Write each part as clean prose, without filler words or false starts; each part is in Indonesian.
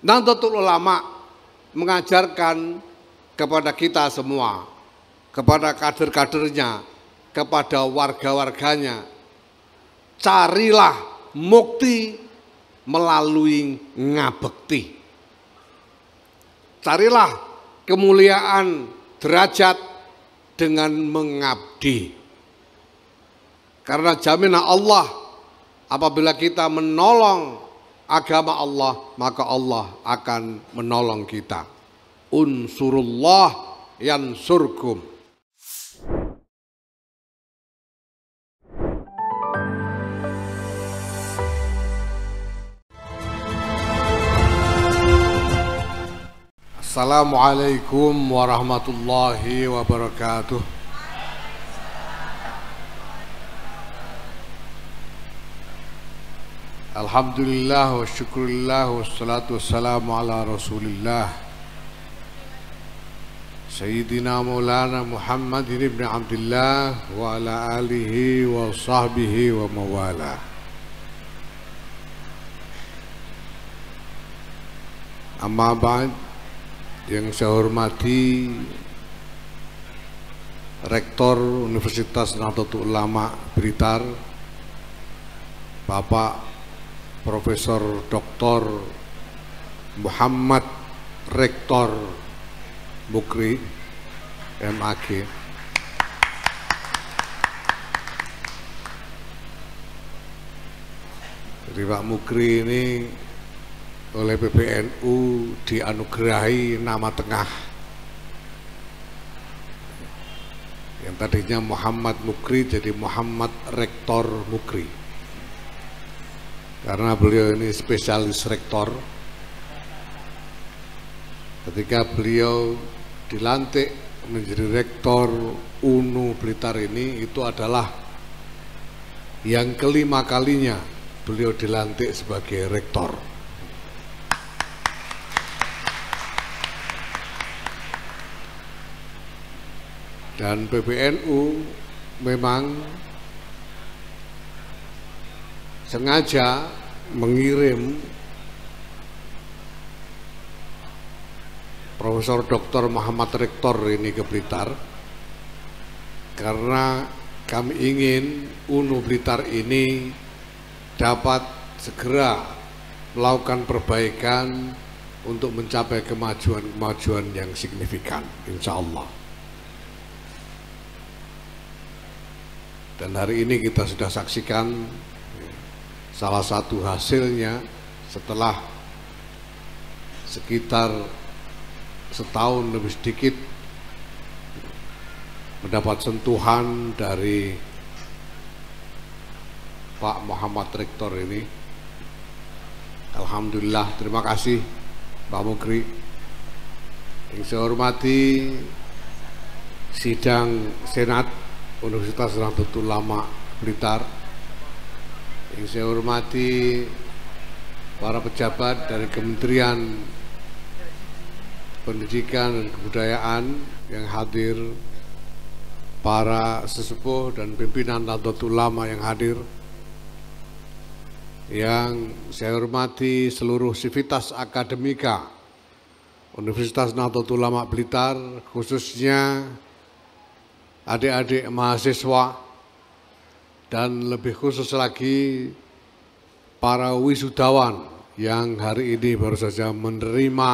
Nahdlatul Ulama mengajarkan kepada kita semua, kepada kader-kadernya, kepada warga-warganya, carilah mukti melalui ngabekti. Carilah kemuliaan derajat dengan mengabdi. Karena jaminan Allah, apabila kita menolong agama Allah, maka Allah akan menolong kita. Unsurullah yansurkum. Assalamualaikum warahmatullahi wabarakatuh. Alhamdulillah wa syukurillah wa salatu wassalamu ala rasulillah Sayyidina Maulana Muhammad ibn Abdullah wa ala alihi wa sahbihi wa mawala. Amma ba'd, yang saya hormati Rektor Universitas Nahdlatul Ulama Blitar, Bapak Profesor Dr. Muhammad Rektor Mukri MAG, jadi Pak Mukri ini oleh PBNU dianugerahi nama tengah yang tadinya Muhammad Mukri jadi Muhammad Rektor Mukri, karena beliau ini spesialis rektor. Ketika beliau dilantik menjadi rektor UNU Blitar ini, itu adalah yang kelima kalinya beliau dilantik sebagai rektor. Dan PBNU memang sengaja mengirim Profesor Dr. Muhammad Rektor ini ke Blitar karena kami ingin UNU Blitar ini dapat segera melakukan perbaikan untuk mencapai kemajuan yang signifikan, insya Allah. Dan hari ini kita sudah saksikan salah satu hasilnya setelah sekitar setahun lebih sedikit mendapat sentuhan dari Pak Muhammad Rektor ini. Alhamdulillah, terima kasih Pak Mukri. Yang saya hormati sidang Senat Universitas Nahdlatul Ulama Blitar, yang saya hormati para pejabat dari Kementerian Pendidikan dan Kebudayaan yang hadir, para sesepuh dan pimpinan Nahdlatul Ulama yang hadir, yang saya hormati seluruh sivitas akademika Universitas Nahdlatul Ulama Blitar, khususnya adik-adik mahasiswa, dan lebih khusus lagi para wisudawan yang hari ini baru saja menerima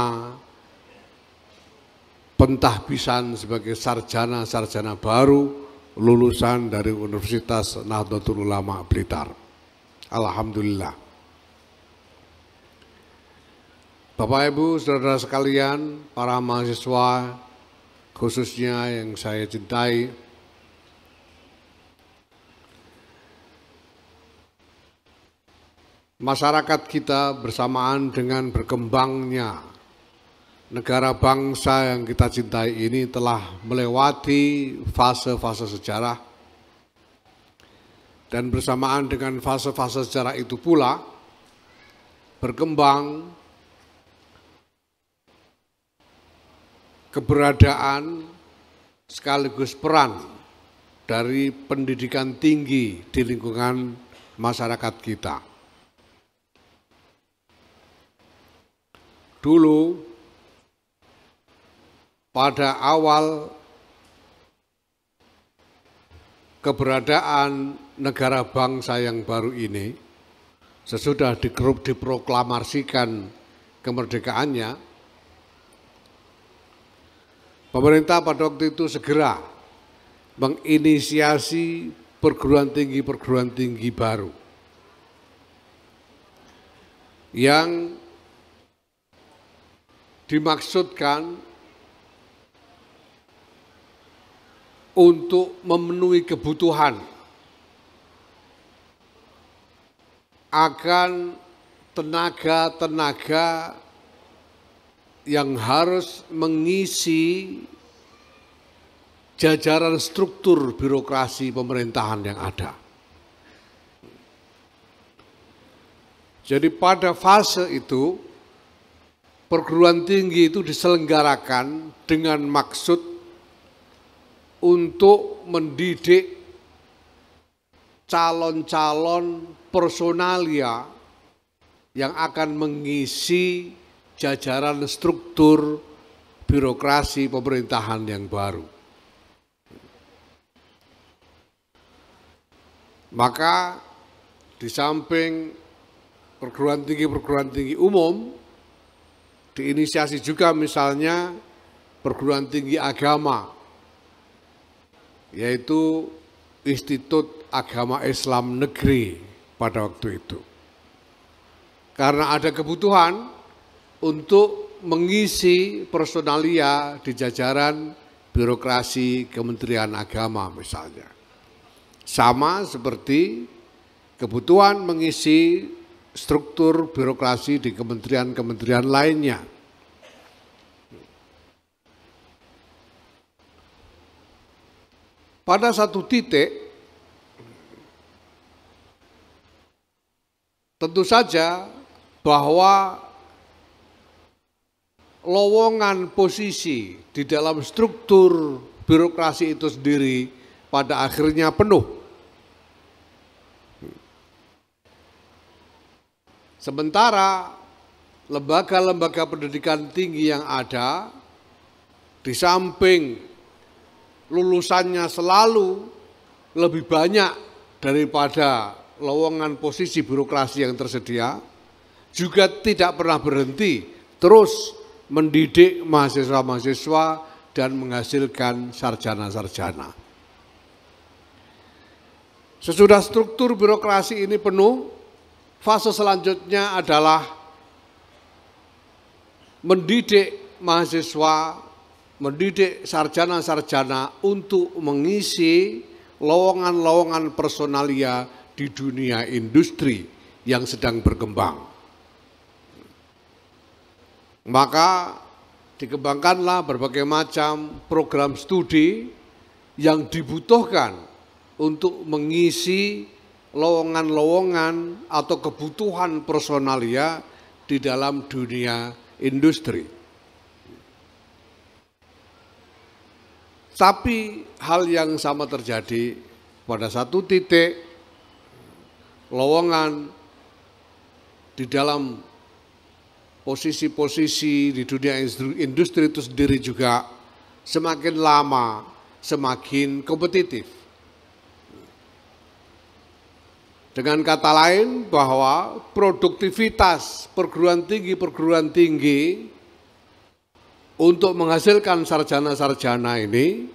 pentahbisan sebagai sarjana-sarjana baru lulusan dari Universitas Nahdlatul Ulama Blitar. Alhamdulillah. Bapak Ibu, saudara sekalian, para mahasiswa khususnya yang saya cintai, masyarakat kita bersamaan dengan berkembangnya negara bangsa yang kita cintai ini telah melewati fase-fase sejarah, dan bersamaan dengan fase-fase sejarah itu pula berkembang keberadaan sekaligus peran dari pendidikan tinggi di lingkungan masyarakat kita. dulu pada awal keberadaan negara bangsa yang baru ini, sesudah diproklamasikan kemerdekaannya, pemerintah pada waktu itu segera menginisiasi perguruan tinggi baru yang dimaksudkan untuk memenuhi kebutuhan akan tenaga-tenaga yang harus mengisi jajaran struktur birokrasi pemerintahan yang ada. Jadi pada fase itu, perguruan tinggi itu diselenggarakan dengan maksud untuk mendidik calon-calon personalia yang akan mengisi jajaran struktur birokrasi pemerintahan yang baru. Maka di samping perguruan tinggi umum, diinisiasi juga misalnya perguruan tinggi agama, yaitu Institut Agama Islam Negeri pada waktu itu. Karena ada kebutuhan untuk mengisi personalia di jajaran birokrasi Kementerian Agama misalnya. Sama seperti kebutuhan mengisi struktur birokrasi di kementerian-kementerian lainnya. Pada satu titik, tentu saja bahwa lowongan posisi di dalam struktur birokrasi itu sendiri pada akhirnya penuh. Sementara lembaga-lembaga pendidikan tinggi yang ada, di samping lulusannya selalu lebih banyak daripada lowongan posisi birokrasi yang tersedia, juga tidak pernah berhenti terus mendidik mahasiswa-mahasiswa dan menghasilkan sarjana-sarjana. Sesudah struktur birokrasi ini penuh, fase selanjutnya adalah mendidik mahasiswa, mendidik sarjana-sarjana untuk mengisi lowongan-lowongan personalia di dunia industri yang sedang berkembang. Maka dikembangkanlah berbagai macam program studi yang dibutuhkan untuk mengisi lowongan-lowongan atau kebutuhan personalia di dalam dunia industri. Tapi hal yang sama terjadi pada satu titik, lowongan di dalam posisi-posisi di dunia industri itu sendiri juga semakin lama semakin kompetitif. Dengan kata lain bahwa produktivitas perguruan tinggi untuk menghasilkan sarjana-sarjana ini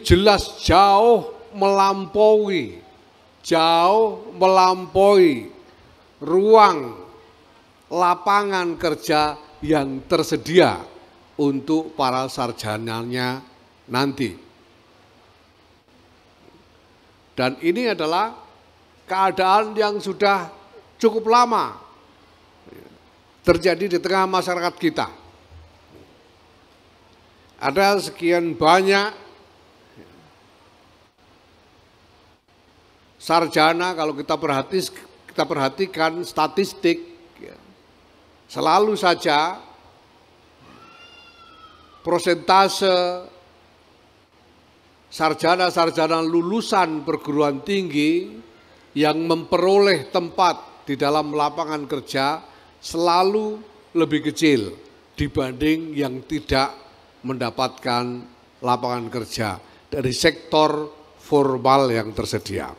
jelas jauh melampaui ruang lapangan kerja yang tersedia untuk para sarjananya nanti. Dan ini adalah keadaan yang sudah cukup lama terjadi di tengah masyarakat kita. Ada sekian banyak sarjana, kalau kita perhatikan statistik, selalu saja prosentase sarjana-sarjana lulusan perguruan tinggi yang memperoleh tempat di dalam lapangan kerja selalu lebih kecil dibanding yang tidak mendapatkan lapangan kerja dari sektor formal yang tersedia.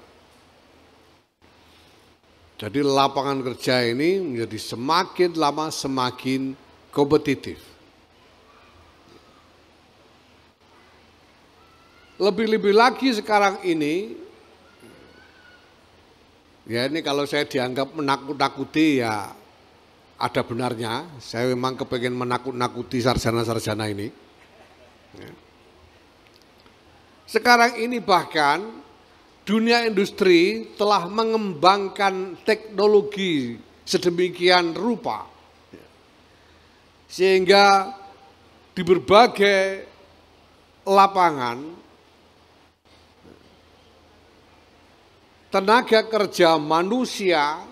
Jadi lapangan kerja ini menjadi semakin lama semakin kompetitif. Lebih-lebih lagi sekarang ini, ya ini kalau saya dianggap menakut-nakuti ya ada benarnya. Saya memang kepengen menakut-nakuti sarjana-sarjana ini. Sekarang ini bahkan dunia industri telah mengembangkan teknologi sedemikian rupa, sehingga di berbagai lapangan tenaga kerja manusia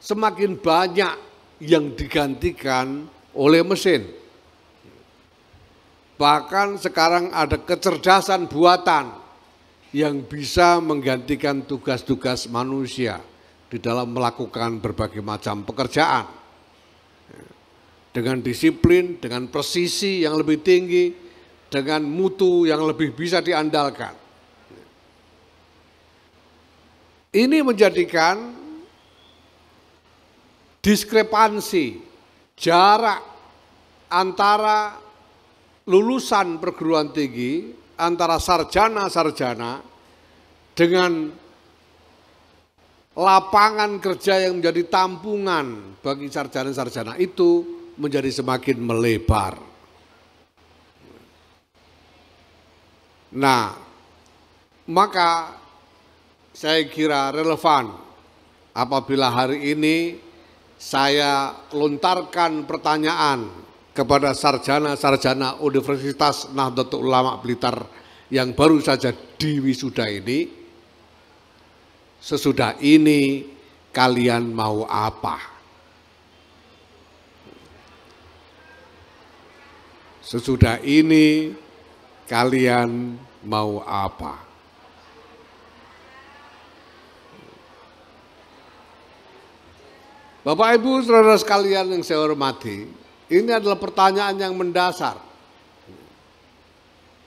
semakin banyak yang digantikan oleh mesin. Bahkan sekarang ada kecerdasan buatan yang bisa menggantikan tugas-tugas manusia di dalam melakukan berbagai macam pekerjaan. Dengan disiplin, dengan presisi yang lebih tinggi, dengan mutu yang lebih bisa diandalkan. Ini menjadikan diskrepansi jarak antara lulusan perguruan tinggi, antara sarjana-sarjana dengan lapangan kerja yang menjadi tampungan bagi sarjana-sarjana itu menjadi semakin melebar. Nah, maka saya kira relevan apabila hari ini saya lontarkan pertanyaan kepada sarjana-sarjana Universitas Nahdlatul Ulama Blitar yang baru saja diwisuda ini, sesudah ini kalian mau apa? Sesudah ini kalian mau apa? Bapak Ibu saudara sekalian yang saya hormati, ini adalah pertanyaan yang mendasar.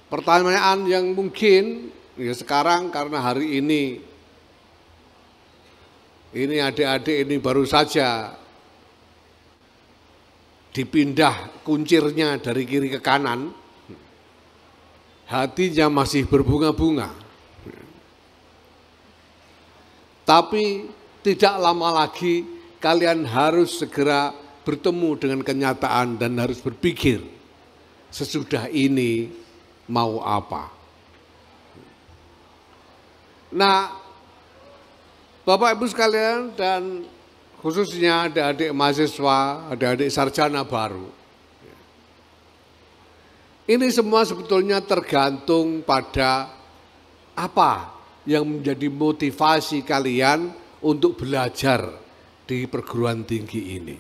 Pertanyaan yang mungkin ya sekarang karena hari ini adik-adik ini baru saja dipindah kuncirnya dari kiri ke kanan, hatinya masih berbunga-bunga. Tapi tidak lama lagi kalian harus segera bertemu dengan kenyataan dan harus berpikir sesudah ini mau apa. Nah, Bapak Ibu sekalian dan khususnya adik-adik mahasiswa, adik-adik sarjana baru, ini semua sebetulnya tergantung pada apa yang menjadi motivasi kalian untuk belajar di perguruan tinggi ini.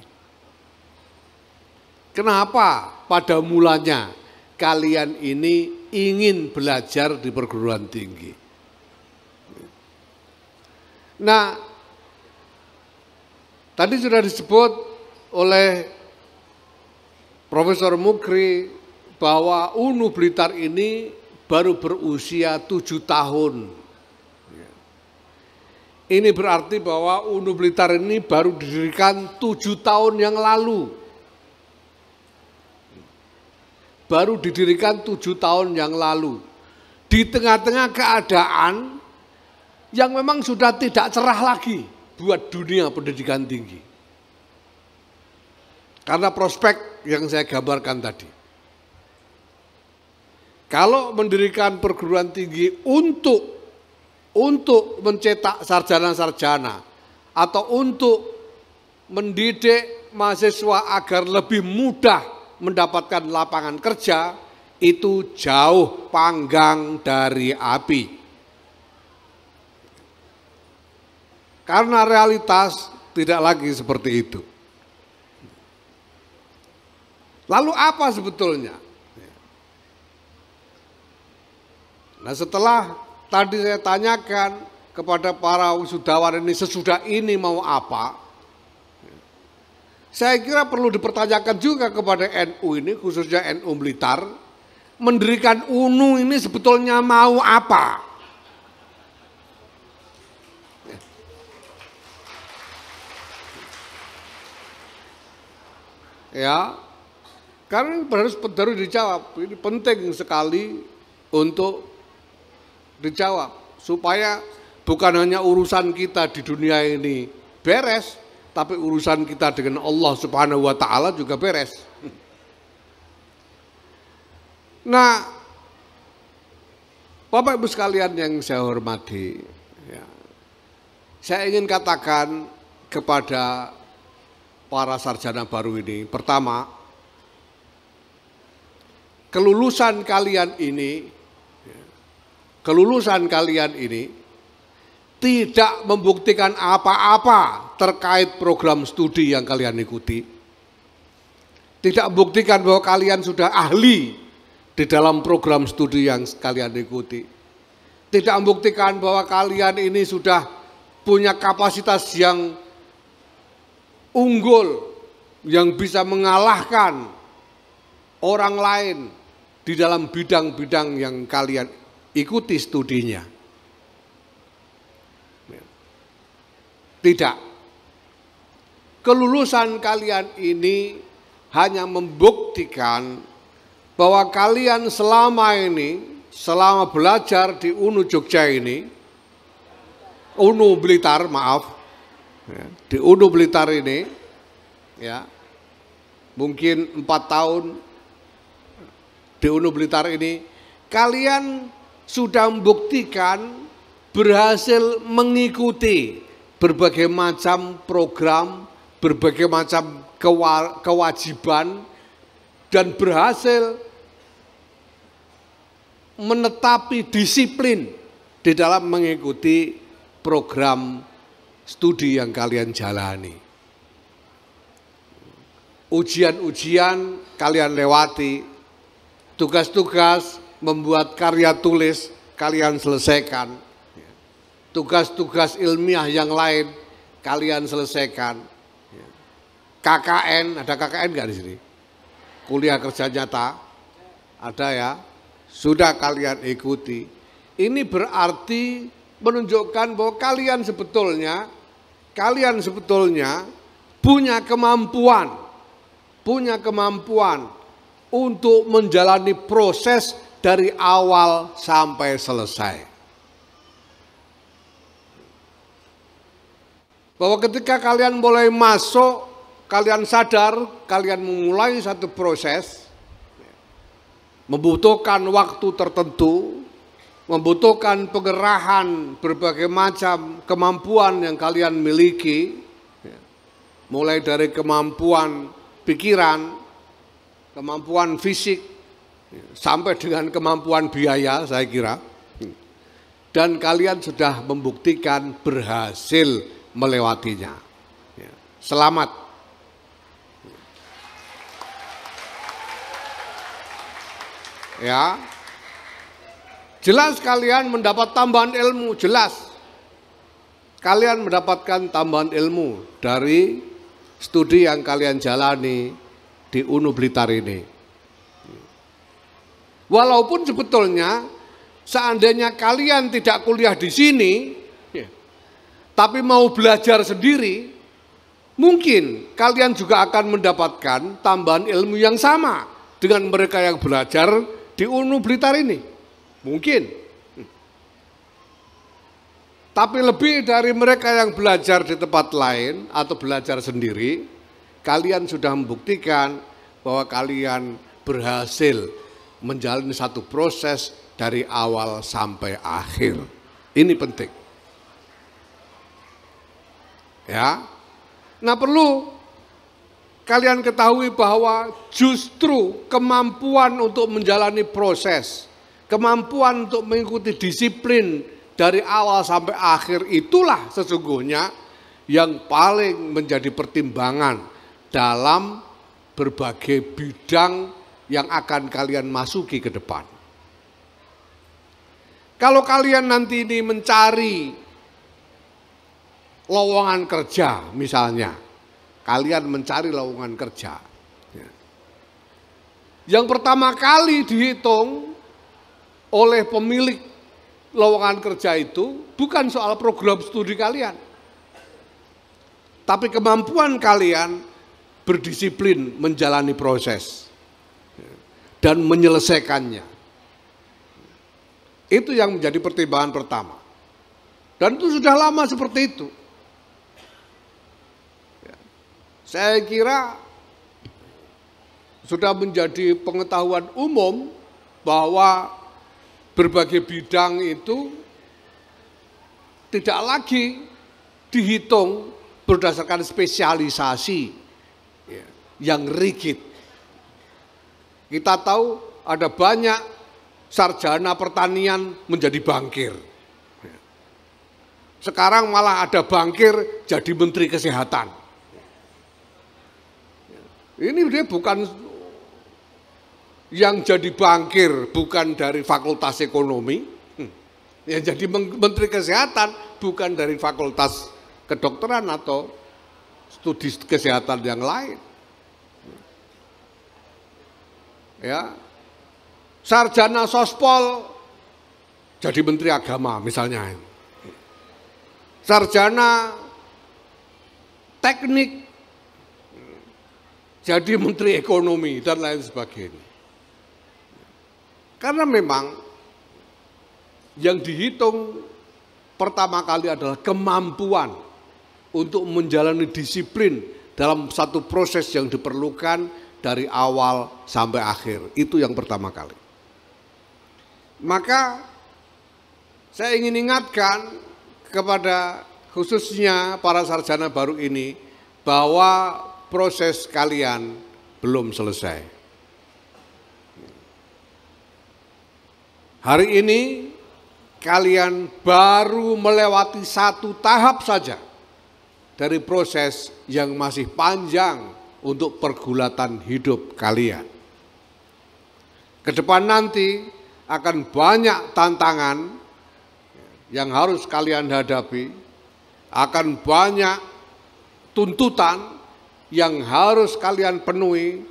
Kenapa pada mulanya kalian ini ingin belajar di perguruan tinggi? Nah, tadi sudah disebut oleh Profesor Mukri bahwa UNU Blitar ini baru berusia 7 tahun. Ini berarti bahwa UNU Blitar ini baru didirikan 7 tahun yang lalu. Baru didirikan 7 tahun yang lalu. Di tengah-tengah keadaan yang memang sudah tidak cerah lagi buat dunia pendidikan tinggi. Karena prospek yang saya gambarkan tadi. Kalau mendirikan perguruan tinggi untuk mencetak sarjana-sarjana atau untuk mendidik mahasiswa agar lebih mudah mendapatkan lapangan kerja, itu jauh panggang dari api. Karena realitas tidak lagi seperti itu. Lalu apa sebetulnya? Nah, setelah tadi saya tanyakan kepada para wisudawan ini sesudah ini mau apa? Saya kira perlu dipertanyakan juga kepada NU ini, khususnya NU Blitar, mendirikan UNU ini sebetulnya mau apa? Ya, karena harus dijawab. Ini penting sekali untuk dijawab supaya bukan hanya urusan kita di dunia ini beres, tapi urusan kita dengan Allah Subhanahu wa taala juga beres. Nah, Bapak Ibu sekalian yang saya hormati, ya, saya ingin katakan kepada para sarjana baru ini, pertama, kelulusan kalian ini tidak membuktikan apa-apa terkait program studi yang kalian ikuti. Tidak membuktikan bahwa kalian sudah ahli di dalam program studi yang kalian ikuti. Tidak membuktikan bahwa kalian ini sudah punya kapasitas yang unggul, yang bisa mengalahkan orang lain di dalam bidang-bidang yang kalian ikuti studinya. Tidak. Kelulusan kalian ini hanya membuktikan bahwa kalian selama belajar di UNU Jogja ini, UNU Blitar, maaf, di UNU Blitar ini, ya, mungkin 4 tahun di UNU Blitar ini, kalian sudah membuktikan berhasil mengikuti berbagai macam program, berbagai macam kewajiban, dan berhasil menetapi disiplin di dalam mengikuti program studi yang kalian jalani. Ujian-ujian kalian lewati, tugas-tugas membuat karya tulis kalian selesaikan, tugas-tugas ilmiah yang lain kalian selesaikan. KKN, ada KKN nggak di sini? Kuliah kerja nyata, ada ya? Sudah kalian ikuti. Ini berarti menunjukkan bahwa kalian sebetulnya punya kemampuan untuk menjalani proses dari awal sampai selesai. Bahwa ketika kalian mulai masuk, kalian sadar kalian memulai satu proses, membutuhkan waktu tertentu, membutuhkan pengerahan berbagai macam kemampuan yang kalian miliki, mulai dari kemampuan pikiran, kemampuan fisik, sampai dengan kemampuan biaya, saya kira. Dan kalian sudah membuktikan berhasil melewatinya. Selamat. Ya, jelas kalian mendapat tambahan ilmu, jelas. Kalian mendapatkan tambahan ilmu dari studi yang kalian jalani di UNU Blitar ini. Walaupun sebetulnya seandainya kalian tidak kuliah di sini, tapi mau belajar sendiri, mungkin kalian juga akan mendapatkan tambahan ilmu yang sama dengan mereka yang belajar di UNU Blitar ini. Mungkin. Tapi lebih dari mereka yang belajar di tempat lain atau belajar sendiri, kalian sudah membuktikan bahwa kalian berhasil menjalani satu proses dari awal sampai akhir. Ini penting. Ya. Nah, perlu kalian ketahui bahwa justru kemampuan untuk menjalani proses, kemampuan untuk mengikuti disiplin dari awal sampai akhir, itulah sesungguhnya yang paling menjadi pertimbangan dalam berbagai bidang yang akan kalian masuki ke depan. Kalau kalian nanti ini mencari lowongan kerja misalnya, kalian mencari lowongan kerja. Yang pertama kali dihitung oleh pemilik lowongan kerja itu bukan soal program studi kalian, tapi kemampuan kalian berdisiplin menjalani proses dan menyelesaikannya. Itu yang menjadi pertimbangan pertama. Dan itu sudah lama seperti itu. Saya kira sudah menjadi pengetahuan umum bahwa berbagai bidang itu tidak lagi dihitung berdasarkan spesialisasi yang rigid. Kita tahu ada banyak sarjana pertanian menjadi bankir. Sekarang malah ada bankir jadi menteri kesehatan. Ini dia bukan yang jadi bankir bukan dari fakultas ekonomi, yang jadi menteri kesehatan bukan dari fakultas kedokteran atau studi kesehatan yang lain. Ya, sarjana sospol jadi menteri agama misalnya, sarjana teknik jadi menteri ekonomi dan lain sebagainya. Karena memang yang dihitung pertama kali adalah kemampuan untuk menjalani disiplin dalam satu proses yang diperlukan dari awal sampai akhir. Itu yang pertama kali. Maka saya ingin ingatkan kepada khususnya para sarjana baru ini bahwa proses kalian belum selesai. Hari ini kalian baru melewati satu tahap saja dari proses yang masih panjang untuk pergulatan hidup kalian. Ke depan nanti akan banyak tantangan yang harus kalian hadapi, akan banyak tuntutan yang harus kalian penuhi,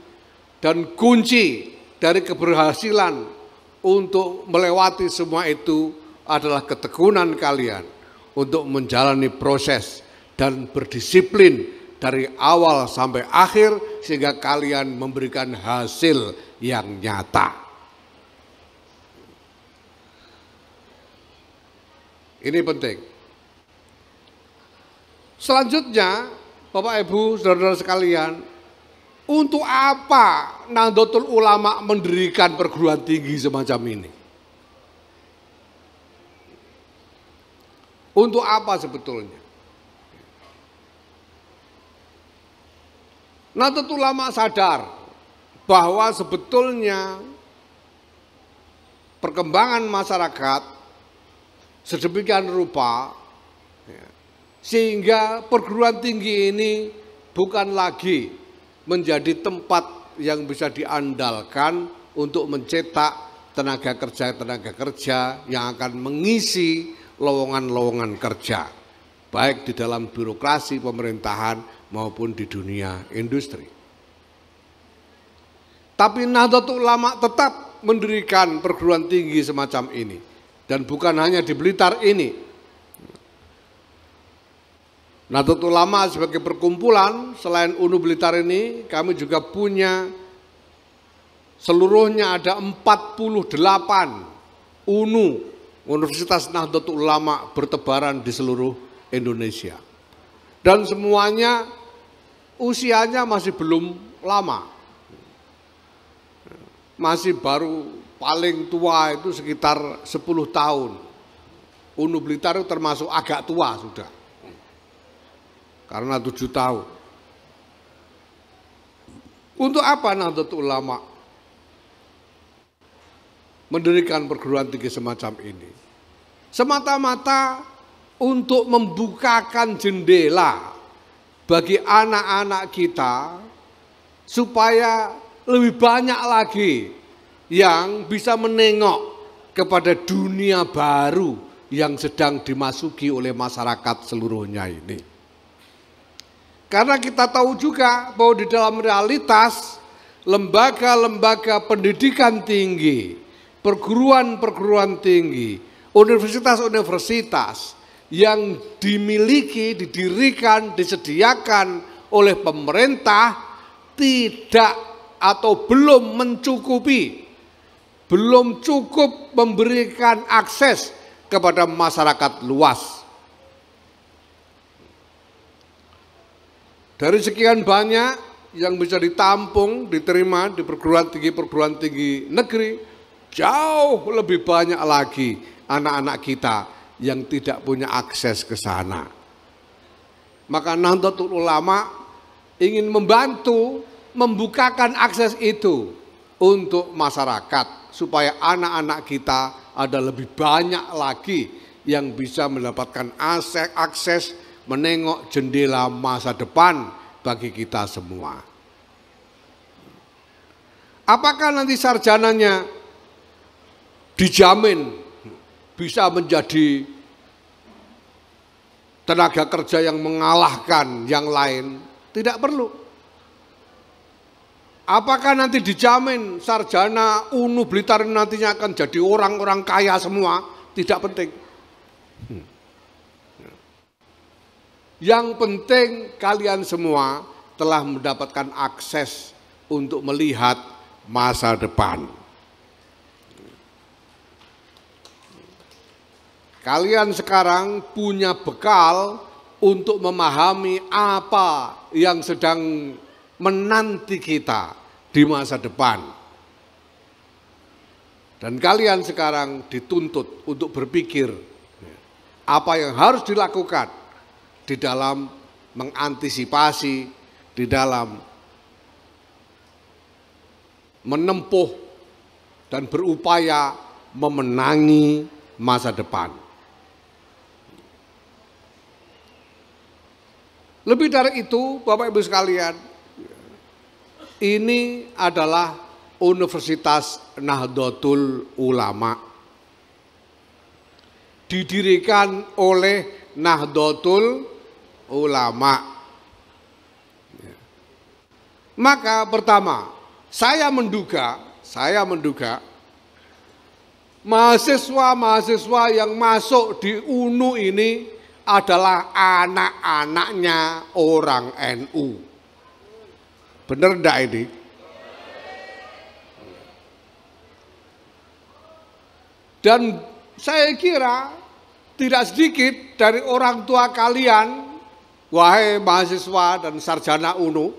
dan kunci dari keberhasilan untuk melewati semua itu adalah ketekunan kalian untuk menjalani proses dan berdisiplin dari awal sampai akhir sehingga kalian memberikan hasil yang nyata. Ini penting. Selanjutnya, Bapak Ibu, saudara-saudara sekalian, untuk apa Nahdlatul Ulama mendirikan perguruan tinggi semacam ini? Untuk apa sebetulnya? Nahdlatul Ulama sadar bahwa sebetulnya perkembangan masyarakat sedemikian rupa sehingga perguruan tinggi ini bukan lagi menjadi tempat yang bisa diandalkan untuk mencetak tenaga kerja yang akan mengisi lowongan-lowongan kerja, baik di dalam birokrasi pemerintahan maupun di dunia industri. Tapi Nahdlatul Ulama tetap mendirikan perguruan tinggi semacam ini, dan bukan hanya di Blitar ini. Nahdlatul Ulama sebagai perkumpulan, selain UNU Blitar ini, kami juga punya seluruhnya ada 48 UNU, Universitas Nahdlatul Ulama bertebaran di seluruh Indonesia. Dan semuanya usianya masih belum lama. Masih baru paling tua itu sekitar 10 tahun. UNU Blitar itu termasuk agak tua sudah. Karena 7 tahun. Untuk apa Nahdlatul Ulama mendirikan perguruan tinggi semacam ini? Semata-mata untuk membukakan jendela bagi anak-anak kita supaya lebih banyak lagi yang bisa menengok kepada dunia baru yang sedang dimasuki oleh masyarakat seluruhnya ini. Karena kita tahu juga bahwa di dalam realitas lembaga-lembaga pendidikan tinggi, perguruan-perguruan tinggi, universitas-universitas yang dimiliki, didirikan, disediakan oleh pemerintah tidak atau belum mencukupi, belum cukup memberikan akses kepada masyarakat luas. Dari sekian banyak yang bisa ditampung, diterima di perguruan tinggi negeri, jauh lebih banyak lagi anak-anak kita yang tidak punya akses ke sana. Maka Nahdlatul Ulama ingin membantu membukakan akses itu untuk masyarakat supaya anak-anak kita ada lebih banyak lagi yang bisa mendapatkan akses menengok jendela masa depan bagi kita semua. Apakah nanti sarjananya dijamin bisa menjadi tenaga kerja yang mengalahkan yang lain? Tidak perlu. Apakah nanti dijamin sarjana UNU Blitar nantinya akan jadi orang-orang kaya semua? Tidak penting. Yang penting kalian semua telah mendapatkan akses untuk melihat masa depan. Kalian sekarang punya bekal untuk memahami apa yang sedang menanti kita di masa depan. Dan kalian sekarang dituntut untuk berpikir apa yang harus dilakukan di dalam mengantisipasi, di dalam menempuh dan berupaya memenangi masa depan. Lebih dari itu, Bapak Ibu sekalian, ini adalah Universitas Nahdlatul Ulama, didirikan oleh Nahdlatul Ulama. Maka pertama, saya menduga mahasiswa-mahasiswa yang masuk di UNU ini adalah anak-anaknya orang NU. Benar enggak ini? Dan saya kira tidak sedikit dari orang tua kalian, wahai mahasiswa dan sarjana UNU,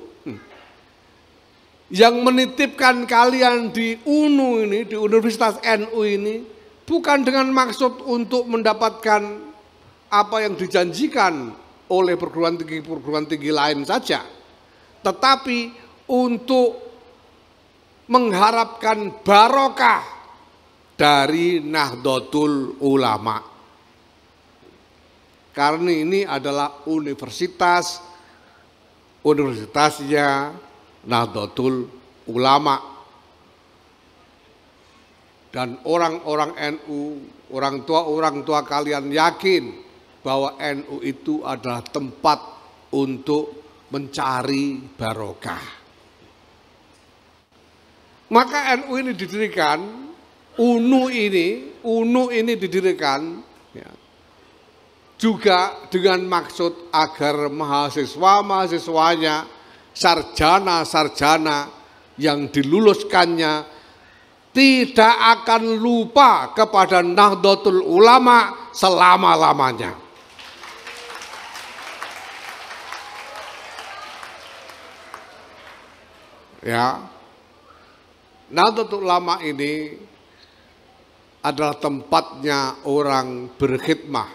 yang menitipkan kalian di UNU ini, di Universitas NU ini, bukan dengan maksud untuk mendapatkan apa yang dijanjikan oleh perguruan tinggi lain saja, tetapi untuk mengharapkan barokah dari Nahdlatul Ulama. Karena ini adalah universitasnya Nahdlatul Ulama. Dan orang-orang NU, orang tua kalian yakin bahwa NU itu adalah tempat untuk mencari barokah. Maka NU ini didirikan, UNU ini didirikan ya, juga dengan maksud agar mahasiswa-mahasiswanya, sarjana-sarjana yang diluluskannya tidak akan lupa kepada Nahdlatul Ulama selama-lamanya. Ya, Nahdlatul Ulama ini adalah tempatnya orang berkhidmah,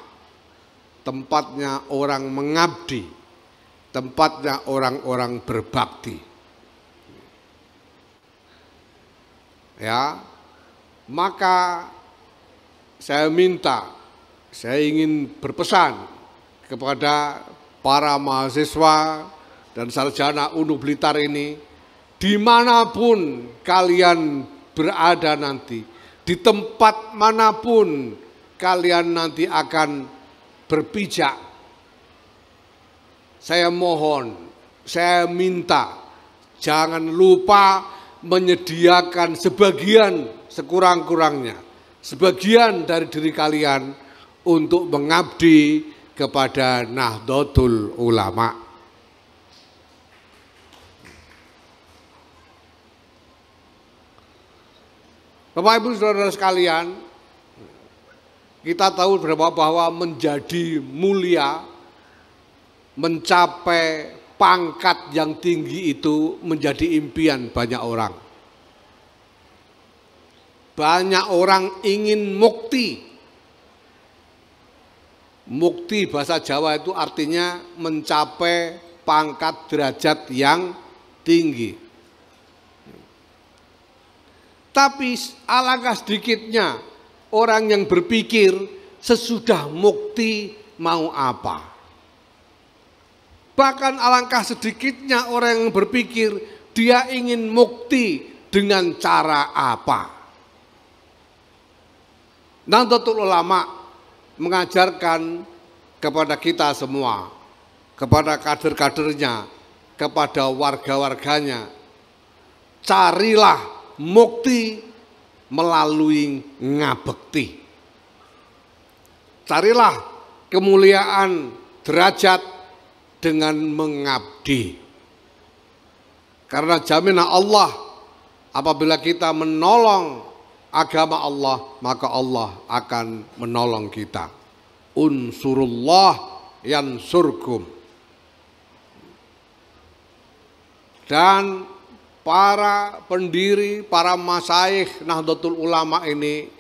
tempatnya orang mengabdi, tempatnya orang-orang berbakti. Ya, maka saya ingin berpesan kepada para mahasiswa dan sarjana UNU Blitar ini, dimanapun kalian berada nanti, di tempat manapun kalian nanti akan berpijak, saya mohon saya minta jangan lupa menyediakan sebagian sekurang-kurangnya, sebagian dari diri kalian untuk mengabdi kepada Nahdlatul Ulama. Bapak Ibu Saudara sekalian, kita tahu bahwa menjadi mulia, mencapai pangkat yang tinggi itu menjadi impian banyak orang. Banyak orang ingin mukti. Mukti bahasa Jawa itu artinya mencapai pangkat derajat yang tinggi. Tapi alangkah sedikitnya orang yang berpikir sesudah mukti mau apa. Bahkan alangkah sedikitnya orang yang berpikir dia ingin mukti dengan cara apa. Nahdlatul Ulama mengajarkan kepada kita semua, kepada kader-kadernya, kepada warga-warganya, carilah mukti melalui ngabekti. Carilah kemuliaan derajat dengan mengabdi. Karena jaminan Allah, apabila kita menolong agama Allah, maka Allah akan menolong kita. Unsurullah yansurkum. Dan para pendiri, para masyayikh Nahdlatul Ulama ini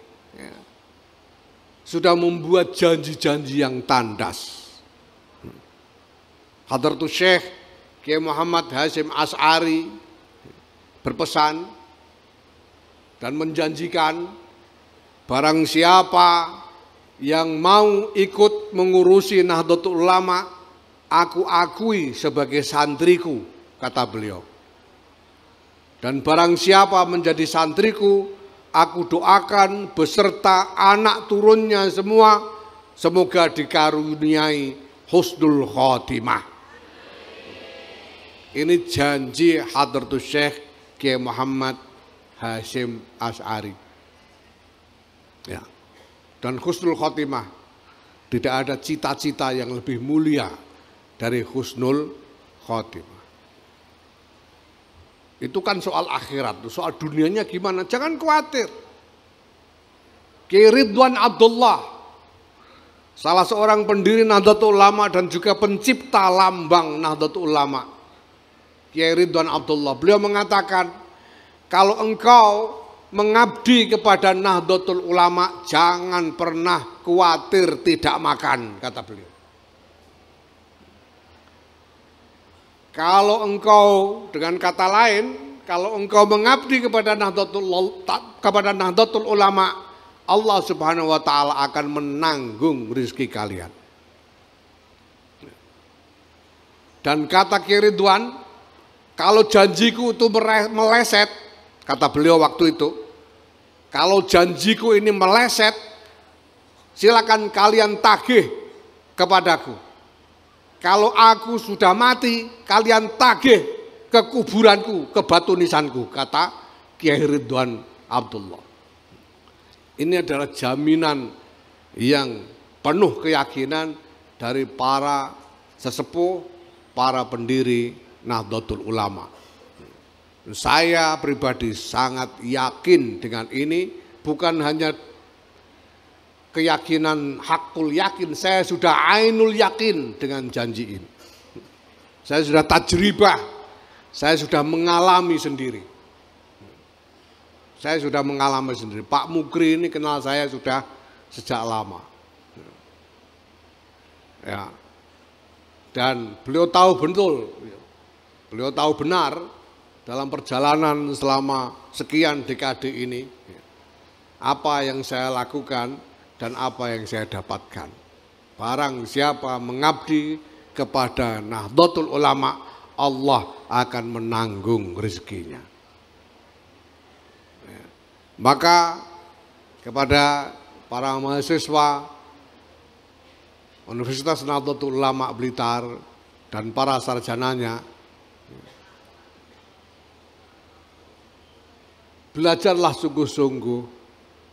sudah membuat janji-janji yang tandas. Hadratus Syekh Kiai Muhammad Hasyim Asy'ari berpesan dan menjanjikan barang siapa yang mau ikut mengurusi Nahdlatul Ulama, aku akui sebagai santriku, kata beliau. Dan barang siapa menjadi santriku, aku doakan beserta anak turunnya semua, semoga dikaruniai husnul khotimah. Ini janji Hadratus Syekh Kiai Muhammad Hasyim Asy'ari. Ya. Dan husnul khotimah, tidak ada cita-cita yang lebih mulia dari husnul khotimah. Itu kan soal akhirat, soal dunianya gimana, jangan khawatir. Kiai Ridwan Abdullah, salah seorang pendiri Nahdlatul Ulama dan juga pencipta lambang Nahdlatul Ulama, Kiai Ridwan Abdullah, beliau mengatakan, kalau engkau mengabdi kepada Nahdlatul Ulama, jangan pernah khawatir tidak makan, kata beliau. Kalau engkau, dengan kata lain, kalau engkau mengabdi kepada Nahdlatul Ulama, Allah Subhanahu wa taala akan menanggung rezeki kalian. Dan kata Kiai Ridwan, kalau janjiku itu meleset, kata beliau waktu itu, kalau janjiku ini meleset, silakan kalian tagih kepadaku. Kalau aku sudah mati, kalian tagih ke kuburanku, ke batu nisanku, kata Kiai Ridwan Abdullah. Ini adalah jaminan yang penuh keyakinan dari para sesepuh, para pendiri Nahdlatul Ulama. Saya pribadi sangat yakin dengan ini, bukan hanya keyakinan hakul yakin, saya sudah ainul yakin dengan janji ini. Saya sudah tajribah, saya sudah mengalami sendiri. Saya sudah mengalami sendiri. Pak Mukri ini kenal saya sudah sejak lama. Ya. Dan beliau tahu betul, beliau tahu benar dalam perjalanan selama sekian dekade ini, apa yang saya lakukan dan apa yang saya dapatkan. Barang siapa mengabdi kepada Nahdlatul Ulama, Allah akan menanggung rezekinya. Maka kepada para mahasiswa Universitas Nahdlatul Ulama Blitar dan para sarjananya, belajarlah sungguh-sungguh,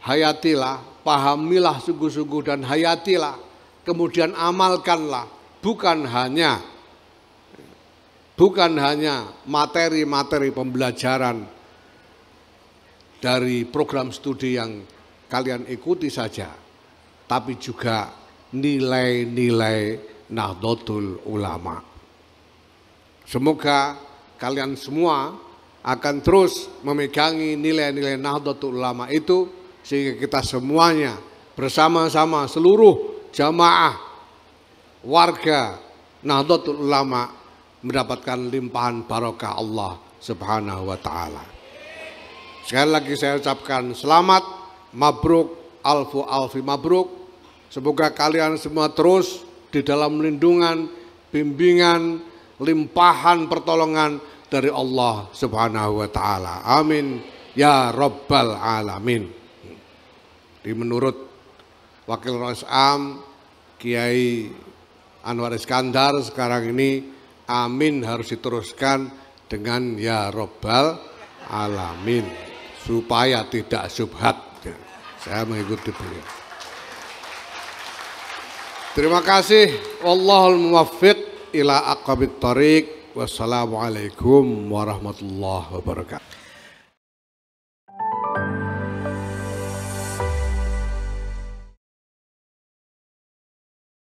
hayatilah, pahamilah sungguh-sungguh dan hayatilah, kemudian amalkanlah, bukan hanya materi-materi pembelajaran dari program studi yang kalian ikuti saja, tapi juga nilai-nilai Nahdlatul Ulama. Semoga kalian semua akan terus memegangi nilai-nilai Nahdlatul Ulama itu, sehingga kita semuanya bersama-sama seluruh jamaah warga Nahdlatul Ulama mendapatkan limpahan barokah Allah Subhanahu wa taala. Sekali lagi saya ucapkan selamat, mabruk, alfi mabruk. Semoga kalian semua terus di dalam lindungan, bimbingan, limpahan pertolongan dari Allah Subhanahu wa taala. Amin ya rabbal alamin. Menurut Wakil Rais Am Kiai Anwar Iskandar sekarang ini amin harus diteruskan dengan ya rabbal alamin supaya tidak syubhat. Saya mengikuti beliau. Terima kasih. Wallahul muwaffiq ila aqwamit thoriq. Wassalamualaikum warahmatullahi wabarakatuh.